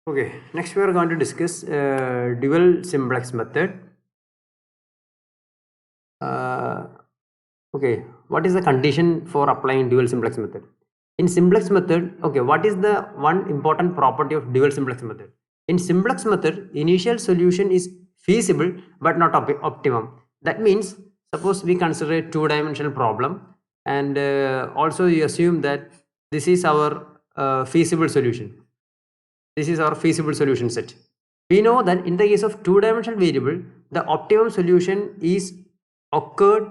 Okay, next we are going to discuss dual simplex method. Uh, okay, what is the condition for applying dual simplex method? In simplex method, okay, what is the one important property of dual simplex method? In simplex method, initial solution is feasible but not optimum. That means, suppose we consider a two-dimensional problem, and also you assume that this is our feasible solution. This is our feasible solution set. We know that in the case of two-dimensional variable, the optimum solution is occurred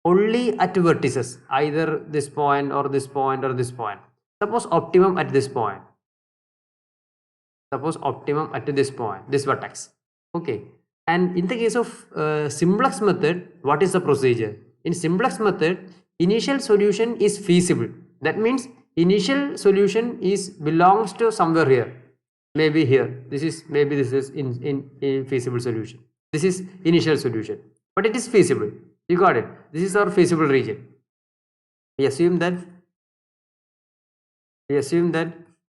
only at vertices, either this point or this point or this point. Suppose optimum at this point. Suppose optimum at this point, this vertex. Okay. And in the case of simplex method, what is the procedure? In simplex method, initial solution is feasible. That means initial solution is belongs to somewhere here. Maybe here. This is in feasible solution. This is initial solution. But it is feasible. You got it. This is our feasible region. We assume that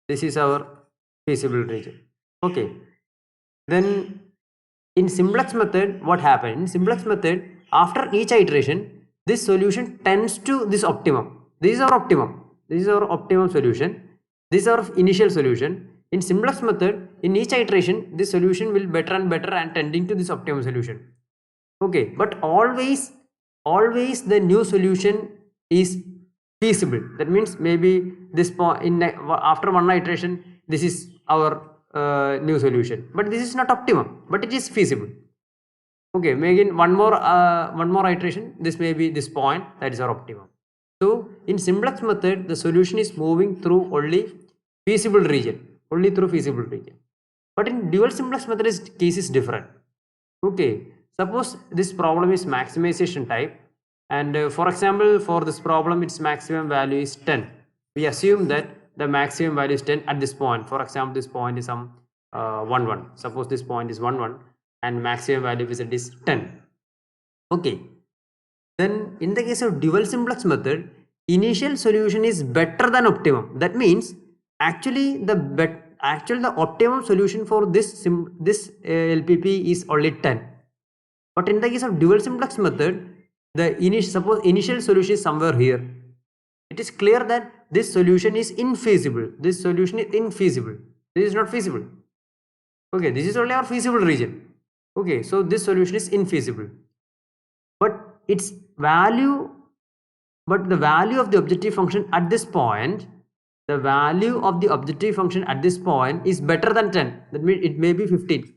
this is our feasible region. Okay. Then in simplex method, what happened? In simplex method, after each iteration, this solution tends to this optimum. This is our optimum. This is our optimum solution. This is our initial solution. In simplex method, in each iteration, this solution will better and better and tending to this optimum solution. Okay, but always the new solution is feasible. That means maybe this point in after one iteration, this is our new solution, but this is not optimum, but it is feasible. Okay, maybe one more iteration, this may be this point, that is our optimum. So in simplex method, the solution is moving through only feasible region, but in dual simplex method, case is different. Okay, suppose this problem is maximization type, and for example, for this problem its maximum value is 10. We assume that the maximum value is 10 at this point. For example, this point is some 1 1. Suppose this point is 1 1 and maximum value is 10. Okay, then in the case of dual simplex method, initial solution is better than optimum. That means actually the optimum solution for this LPP is only 10. But in the case of dual simplex method, suppose initial solution is somewhere here. It is clear that this solution is infeasible. This solution is infeasible. This is not feasible. Okay, this is only our feasible region. Okay, so this solution is infeasible. But its value, but the value of the objective function at this point, the value of the objective function at this point is better than 10. That means it may be 15.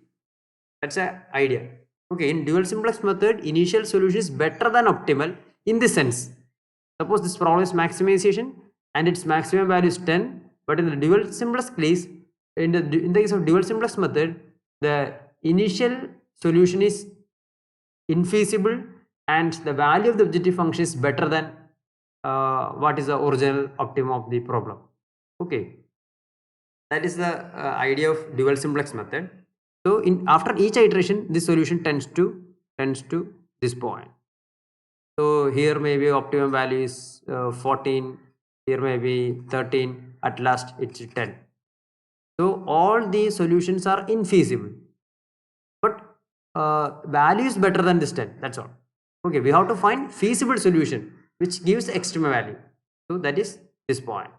That's an idea. Okay, in dual simplex method, initial solution is better than optimal in this sense. Suppose this problem is maximization and its maximum value is 10, but in the dual simplex case, in the case of dual simplex method, the initial solution is infeasible and the value of the objective function is better than what is the original optimum of the problem. Okay, that is the idea of dual simplex method. So after each iteration, this solution tends to this point. So here maybe optimum value is 14, here maybe 13, at last it's 10. So all these solutions are infeasible, but value is better than this 10. That's all. Okay, we have to find feasible solution which gives extreme value. So that is this point.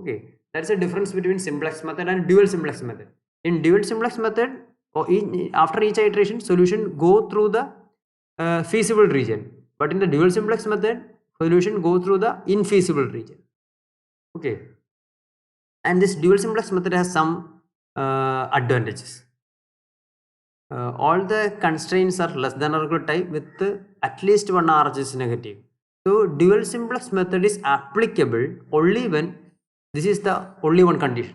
Okay, that's the difference between simplex method and dual simplex method. In dual simplex method, or after each iteration, solution go through the feasible region, but in the dual simplex method, solution go through the infeasible region. Okay, and this dual simplex method has some advantages. All the constraints are less than or equal to type with at least one RHS negative. So dual simplex method is applicable only when this is the only one condition.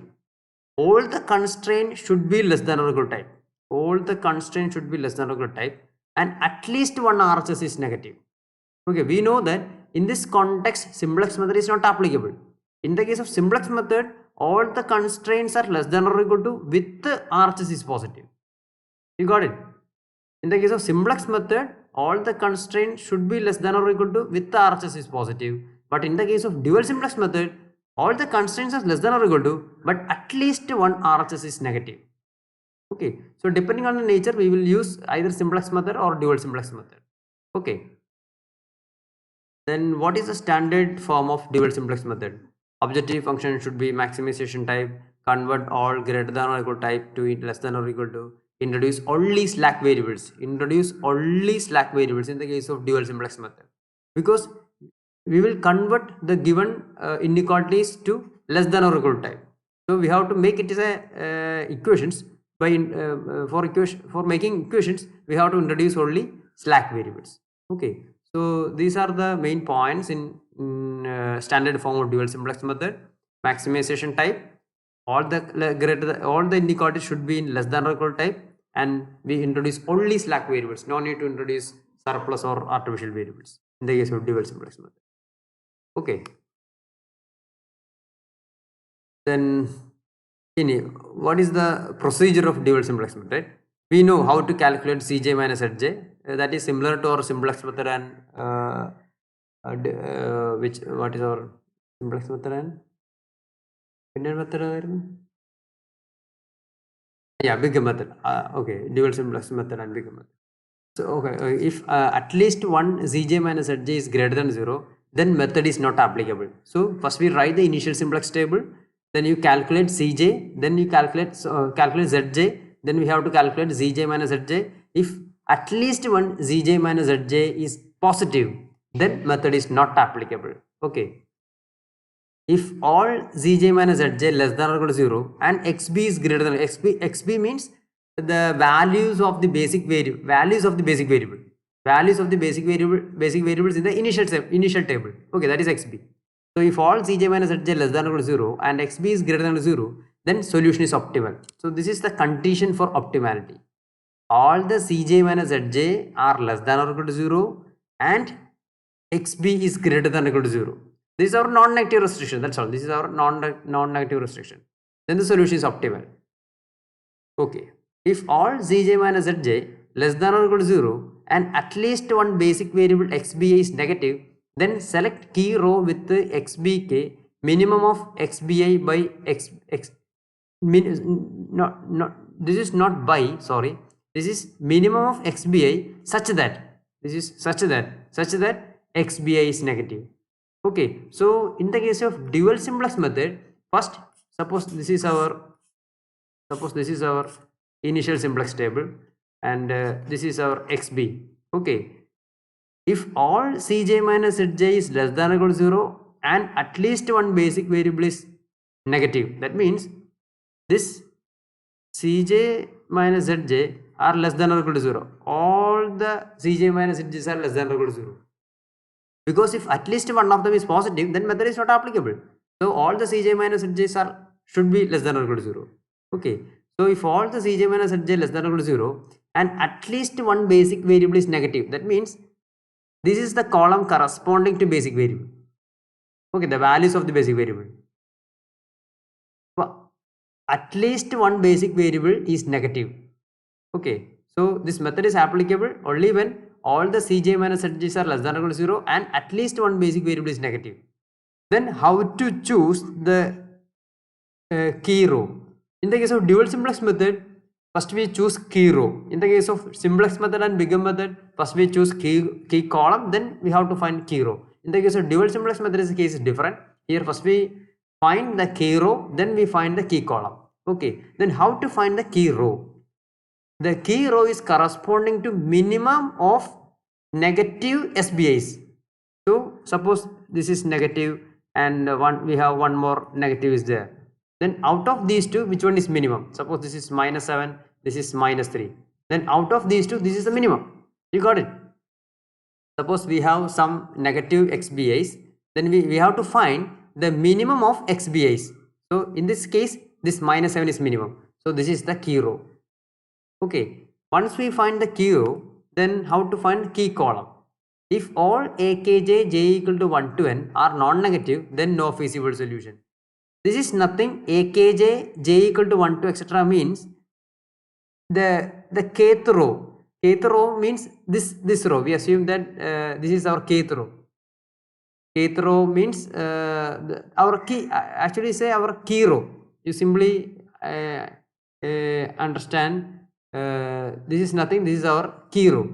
All the constraints should be less than or equal to type. All the constraints should be less than or equal to type, and at least one RHS is negative. Okay, we know that in this context, simplex method is not applicable. In the case of simplex method, all the constraints are less than or equal to with the RHS is positive. You got it? In the case of simplex method, all the constraints should be less than or equal to with the RHS is positive. But in the case of dual simplex method, all the constraints are less than or equal to, but at least one RHS is negative. Okay, so depending on the nature, we will use either simplex method or dual simplex method. Okay, then what is the standard form of dual simplex method? Objective function should be maximization type, convert all greater than or equal type to less than or equal to, introduce only slack variables, in the case of dual simplex method, because we will convert the given inequalities to less than or equal to type. So we have to make it as a equations by for making equations we have to introduce only slack variables. Okay, so these are the main points in standard form of dual simplex method. Maximization type, all the inequalities should be in less than or equal type, and we introduce only slack variables. No need to introduce surplus or artificial variables in the case of dual simplex method. Okay, then what is the procedure of dual simplex method? We know how to calculate Cj minus Hj. That is similar to our simplex method and what is our simplex method and Indian method? Yeah, bigger method. Okay, dual simplex method and bigger method. So okay, if at least one Cj minus Hj is greater than 0, then method is not applicable. So first we write the initial simplex table, then you calculate Cj, then you calculate Zj, then we have to calculate Zj minus Hj. If at least one Zj minus Hj is positive, then method is not applicable. Okay. If all Zj minus Hj less than or equal to 0 and xb is greater than xb means the values of the basic variable, values of the basic variables in the initial table. Okay, that is xb. So if all Cj minus Hj less than or equal to 0 and xb is greater than 0, then solution is optimal. So this is the condition for optimality. All the Cj minus Hj are less than or equal to 0 and xb is greater than or equal to 0. This is our non-negative restriction. That's all. This is our non-negative restriction. Then the solution is optimal. Okay. If all Cj minus Hj less than or equal to 0 and at least one basic variable xbi is negative, then select key row with the xbk minimum of xbi by this is not by, sorry, this is minimum of xbi such that xbi is negative. Okay, so in the case of dual simplex method, first suppose this is our initial simplex table and this is our xb. Okay, if all Cj minus Hj is less than or equal to 0 and at least one basic variable is negative, that means this Cj minus Hj are less than or equal to 0. All the Cj minus Hj's are less than or equal to 0. Because if at least one of them is positive, then method is not applicable. So all the Cj minus Hj's should be less than or equal to 0. Okay. So if all the Cj minus Hj less than or equal to 0 and at least one basic variable is negative, that means this is the column corresponding to basic variable. Okay, the values of the basic variable. At least one basic variable is negative. Okay, so this method is applicable only when all the Cj minus Hj's are less than or equal to 0 and at least one basic variable is negative. Then how to choose the key row? In the case of dual simplex method, first we choose key row. In the case of simplex method and bigger method, first we choose key column, then we have to find key row. In the case of dual simplex method, the case is different. Here first we find the key row, then we find the key column. Okay, then how to find the key row? The key row is corresponding to minimum of negative SBIs. So suppose this is negative and we have one more negative is there. Then out of these two, which one is minimum? Suppose this is minus 7, this is minus 3. Then out of these two, this is the minimum. You got it? Suppose we have some negative XBIs, then we have to find the minimum of XBIs. So in this case, this minus 7 is minimum. So this is the key row. Okay, once we find the key row, then how to find key column? If all akj j equal to 1 to n are non-negative, then no feasible solution. This is nothing. Akj j equal to 1 to etc. means the kth row. Kth row means this row. We assume that this is our kth row. kth row means our key, actually say our key row. You simply understand this is nothing, this is our key row.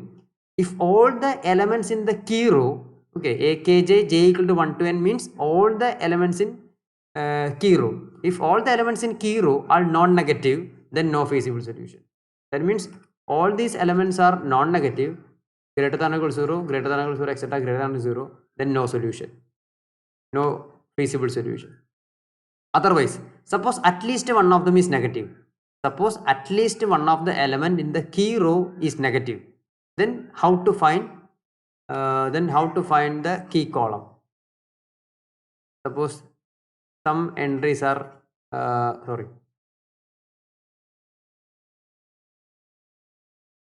If all the elements in the key row, okay, akj j equal to 1 to n means all the elements in key row. If all the elements in key row are non-negative, then no feasible solution. That means all these elements are non-negative, greater than or equal to 0, greater than or equal to 0, etc., greater than or 0, then no solution, no feasible solution. Otherwise, suppose at least one of them is negative. Suppose at least one of the element in the key row is negative. Then how to find? The key column? Suppose some entries are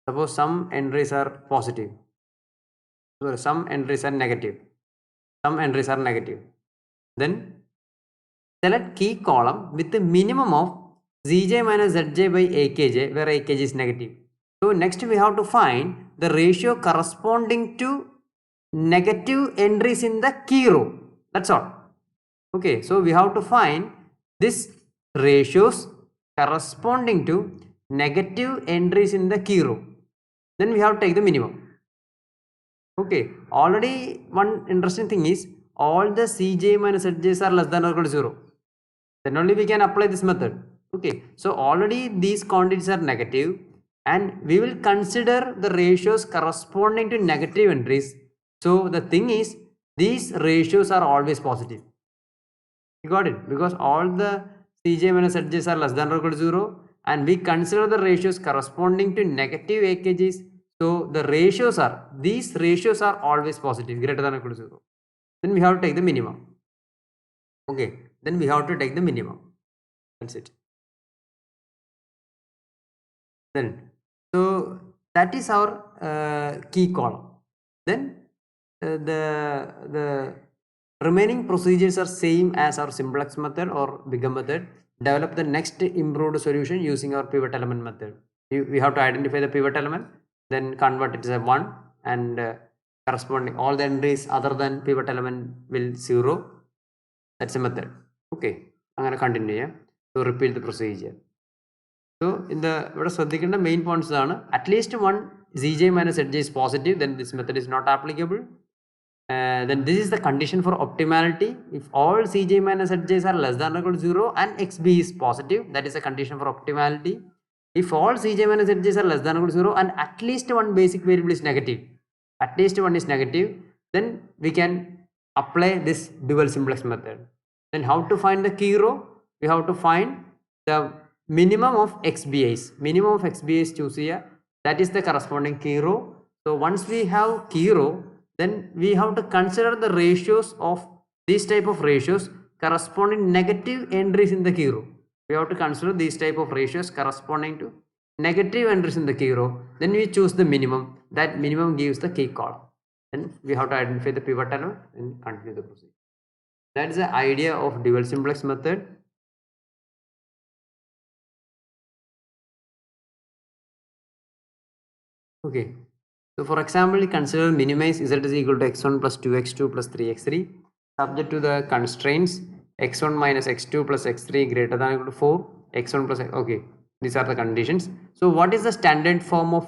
suppose some entries are positive. Some entries are negative. Some entries are negative. Then select key column with the minimum of zj minus zj by akj, where akj is negative. So next we have to find the ratio corresponding to negative entries in the key row. That's all. Okay, so we have to find this ratios corresponding to negative entries in the key row. Then we have to take the minimum. Okay, already one interesting thing is all the cj minus zj's are less than or equal to 0. Then only we can apply this method. Okay, so already these quantities are negative, and we will consider the ratios corresponding to negative entries. So the thing is, these ratios are always positive. You got it? Because all the cj minus zj's are less than or equal to 0, and we consider the ratios corresponding to negative akj's. So the ratios are, these ratios are always positive, greater than or equal to 0. Then we have to take the minimum. Okay, then we have to take the minimum. That's it. Then, so that is our key column. Then the remaining procedures are same as our simplex method or bigger method. Develop the next improved solution using our pivot element method. We have to identify the pivot element, then convert it as a 1, and corresponding all the entries other than pivot element will 0. That's a method. Okay, I'm going to continue. So repeat the procedure. So in the main points are at least one zj minus zj is positive, then this method is not applicable. Then this is the condition for optimality. If all cj minus zj's are less than or equal to 0 and xb is positive, that is a condition for optimality. If all cj minus zj's are less than or equal to 0 and at least one basic variable is negative, at least one is negative, then we can apply this dual simplex method. Then how to find the key row? We have to find the minimum of xbi's. Minimum of xbi's choose here. That is the corresponding key row. So once we have key row, then we have to consider the ratios of these type of ratios corresponding negative entries in the key row. We have to consider these type of ratios corresponding to negative entries in the key row. Then we choose the minimum. That minimum gives the key column. Then we have to identify the pivot element and continue the procedure. That is the idea of dual simplex method. Okay, so for example, consider minimize z is equal to x1 plus 2x2 plus 3x3 subject to the constraints x1 minus x2 plus x3 greater than or equal to 4, x1 plus x. Okay, these are the conditions. So what is the standard form of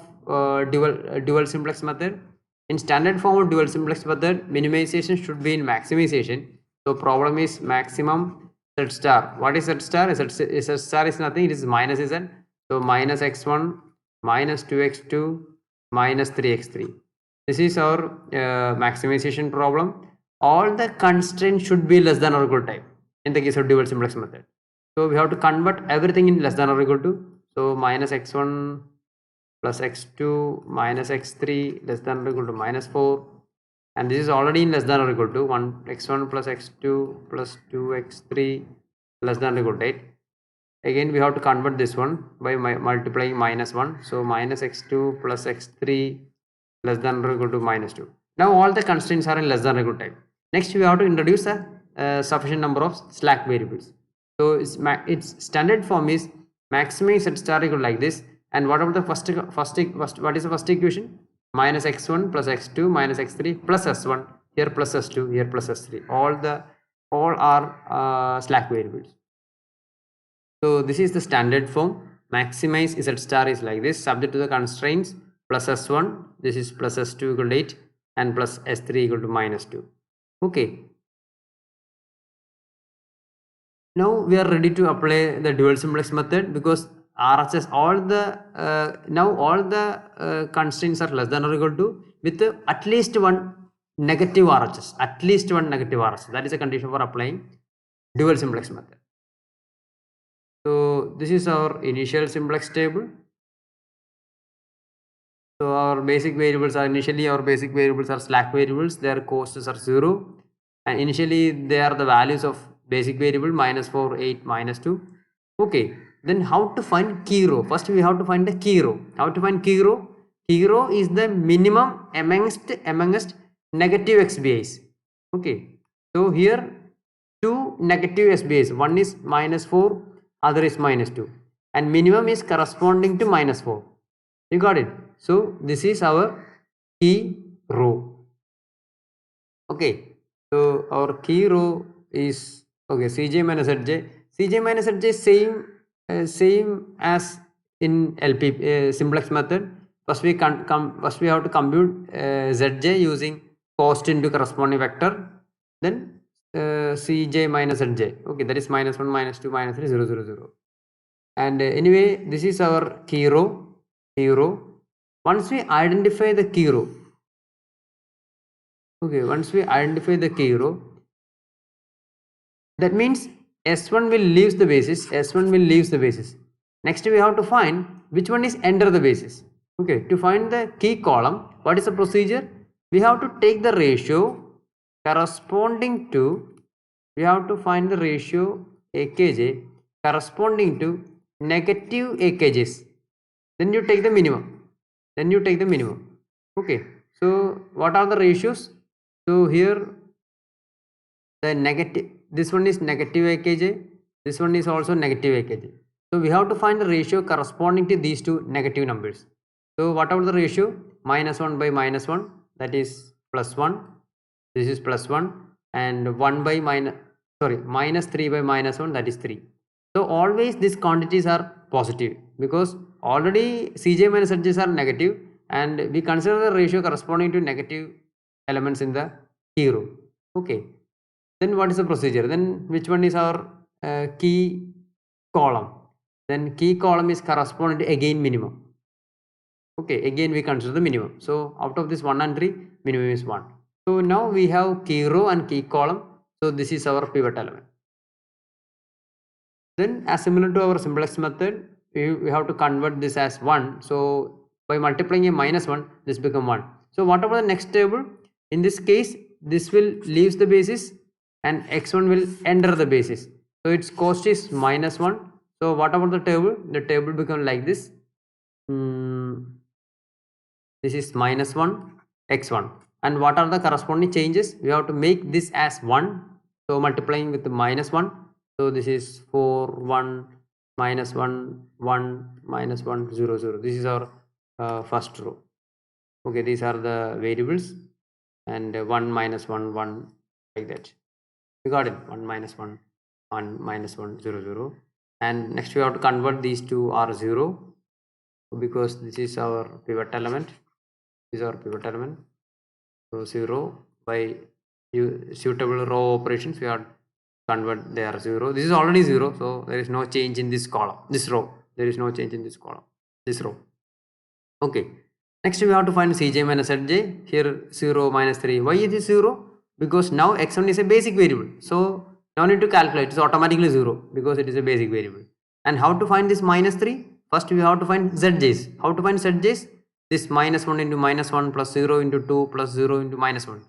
dual simplex method? In standard form of dual simplex method, minimization should be in maximization. So problem is maximum z star. What is z star? Z star is nothing, it is minus z. So minus x1 minus 2x2 minus 3x3. This is our maximization problem. All the constraints should be less than or equal to type in the case of dual simplex method. So we have to convert everything in less than or equal to. So minus x1 plus x2 minus x3 less than or equal to minus 4. And this is already in less than or equal to 1x1 plus x2 plus 2x3 less than or equal to 8. Again we have to convert this one by multiplying minus 1. So minus x2 plus x3 less than or equal to minus 2. Now all the constraints are in less than or equal to type. Next we have to introduce a sufficient number of slack variables. So its standard form is maximize z star equal like this. And what about the what is the first equation? Minus x1 plus x2 minus x3 plus s1 here plus s2, here plus s3. All are slack variables. So this is the standard form. Maximize z star is like this, subject to the constraints plus s1, this is plus s2 equal to 8 and plus s3 equal to minus 2. Okay, now we are ready to apply the dual simplex method, because RHS now all the constraints are less than or equal to with at least one negative RHS, at least one negative RHS. That is a condition for applying dual simplex method. So this is our initial simplex table. So our basic variables are slack variables. Their costs are 0, and initially they are the values of basic variable -4, 8, -2. Okay, then how to find key row? First we have to find the key row. How to find key row? Key row is the minimum amongst negative XBIs. Okay, so here two negative SBIs, one is -4, other is -2, and minimum is corresponding to -4. You got it? So this is our key row. Okay, so our key row is okay, Cj minus Zj. Cj minus Zj same as in LP simplex method. First we have to compute Zj using cost into corresponding vector. Then Cj minus Zj. Okay, that is -1, -2, -3, 0, 0, 0. And anyway, this is our key row. Once we identify the key row, that means S1 will leaves the basis. Next we have to find which one is enter the basis. Okay, to find the key column, what is the procedure? We have to take the ratio corresponding to, we have to find the ratio AKJ corresponding to negative AKJs. Then you take the minimum. Okay, so what are the ratios? So here the negative, this one is negative AKJ, this one is also negative AKJ. So we have to find the ratio corresponding to these two negative numbers. So whatever the ratio, -1 by -1, that is +1, this is +1, and -3 by -1, that is 3. So always these quantities are positive, because already Cj minus Zj's are negative, and we consider the ratio corresponding to negative elements in the key row. Okay, then what is the procedure? Then which one is our key column? Then key column is corresponding to again minimum. Okay, again we consider the minimum. So out of this 1 and 3, minimum is 1. So now we have key row and key column. So this is our pivot element. Then as similar to our simplex method, we have to convert this as 1. So by multiplying a -1, this become 1. So whatever the next table, in this case this will leaves the basis and x1 will enter the basis. So its cost is -1. So whatever the table become like this. This is -1 x1, and what are the corresponding changes? We have to make this as 1. So multiplying with the -1. So this is 4, 1, -1, 1, -1, 0, 0. This is our first row. Okay, these are the variables, and 1, -1, 1, like that. You got it? 1, -1, 1, -1, 0, 0. And next we have to convert these two are 0, because this is our pivot element. So 0 by suitable row operations, we have convert, they are 0. This is already 0, so there is no change in this column, this row. This row. Okay, next we have to find Cj minus Zj. Here 0, -3. Why is it 0? Because now x1 is a basic variable, so no need to calculate, it's automatically 0 because it is a basic variable. And how to find this -3? First we have to find Zj's. How to find Zj's? This -1 into -1 plus 0 into 2 plus 0 into -1,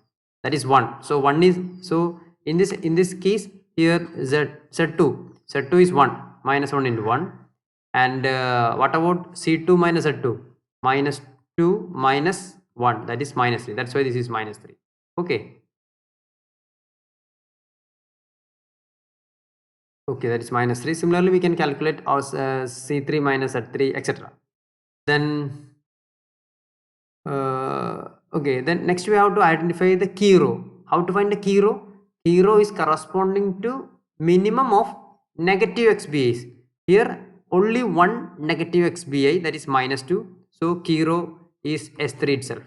that is 1. So 1 is, so in this case here Z2 is 1, -1 into 1. And what about C2 minus Z2? -2 minus 1, that is -3. That's why this is -3. Okay, that is -3. Similarly we can calculate our C3 minus Z3, etc. Then okay, then next we have to identify the key row. How to find the key row? Key row is corresponding to minimum of negative XBIs. Here only one negative XBI, that is -2. So key row is S3 itself.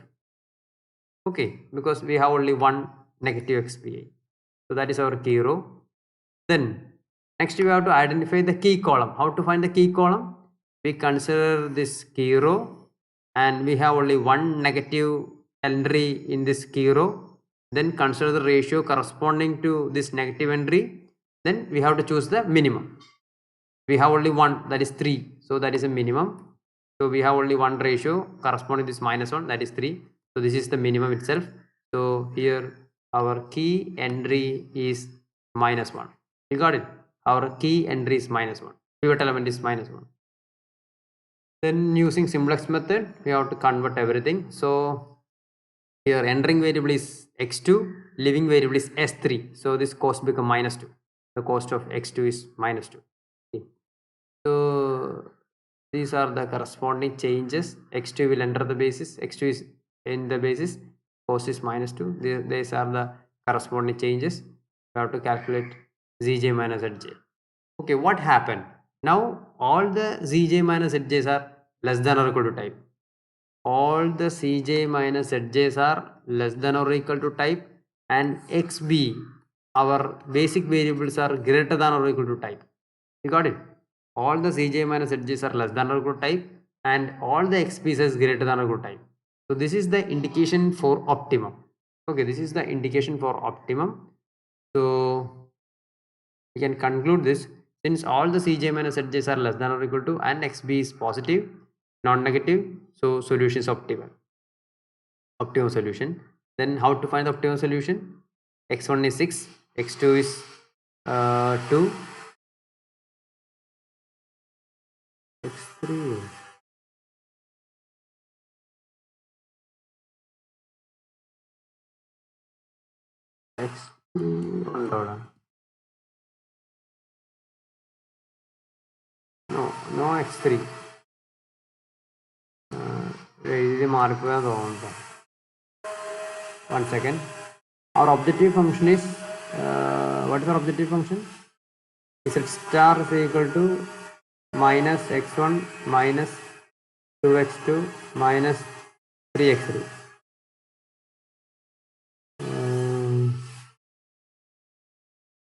Okay, because we have only one negative XBI. So that is our key row. Then next we have to identify the key column. How to find the key column? We consider this key row and we have only one negative entry in this key row. Then consider the ratio corresponding to this negative entry. Then we have to choose the minimum. We have only one, that is 3. So that is a minimum. So we have only one ratio corresponding to this -1, that is 3. So this is the minimum itself. So here our key entry is -1. You got it? Our key entry is -1. Pivot element is -1. Then using simplex method, we have to convert everything. So here entering variable is x2, leaving variable is s3. So this cost become -2. The cost of x2 is -2. Okay. So these are the corresponding changes. X2 will enter the basis. X2 is in the basis. Cost is -2. These are the corresponding changes. We have to calculate Zj minus Zj. Okay, what happened? Now all the Zj minus Zj's are less than or equal to type. All the Cj minus Zj's are less than or equal to type, and xb, our basic variables, are greater than or equal to type. You got it? All the Cj minus Zj's are less than or equal to type, and all the xb's is greater than or equal to type. So this is the indication for optimum. Okay, this is the indication for optimum. So we can conclude this: since all the Cj minus Zj's are less than or equal to and xb is positive, non-negative, so solution is optimal. Optimum solution. Then how to find the optimum solution? X1 is 6, x2 is 2, x3. x3 no x3. One second. Our objective function is what is our objective function? Z star is equal to minus x1 minus 2x2 minus 3x3.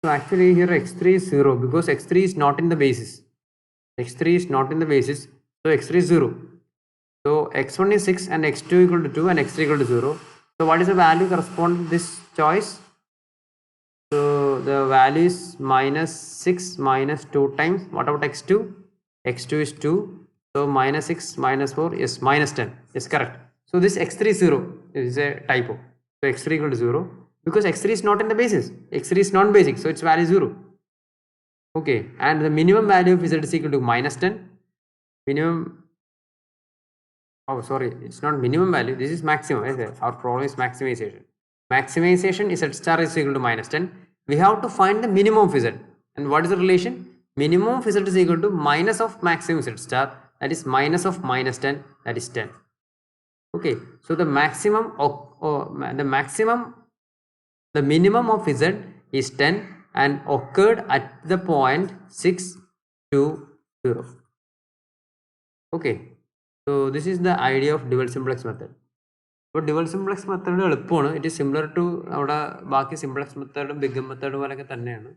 So actually here x3 is 0 because x3 is not in the basis. X3 is not in the basis, so x3 is 0. So x1 is 6 and x2 equal to 2 and x3 equal to 0. So what is the value corresponding to this choice? So the value is -6 minus 2 times. What about x2? x2 is 2. So -6 minus 4 is -10. Is correct. So this x3 is 0. This is a typo. So x3 equal to 0 because x3 is not in the basis. x3 is non-basic, so its value is 0. Okay, and the minimum value of z is equal to -10. Minimum. Oh, sorry, it's not minimum value. This is maximum. Our problem is maximization. Maximization is z star is equal to -10. We have to find the minimum of z. And what is the relation? Minimum of z is equal to minus of maximum z star. That is minus of -10. That is 10. Okay, so the maximum the minimum of z is 10 and occurred at the point 6, 2, 0. Okay, so this is the idea of dual simplex method. അപ്പോൾ dual simplex method എളുപ്പമാണ്. It is similar to നമ്മുടെ ബാക്കി simplex മെത്തേഡും big മെത്തേഡും പോലെയൊക്കെ തന്നെയാണ്.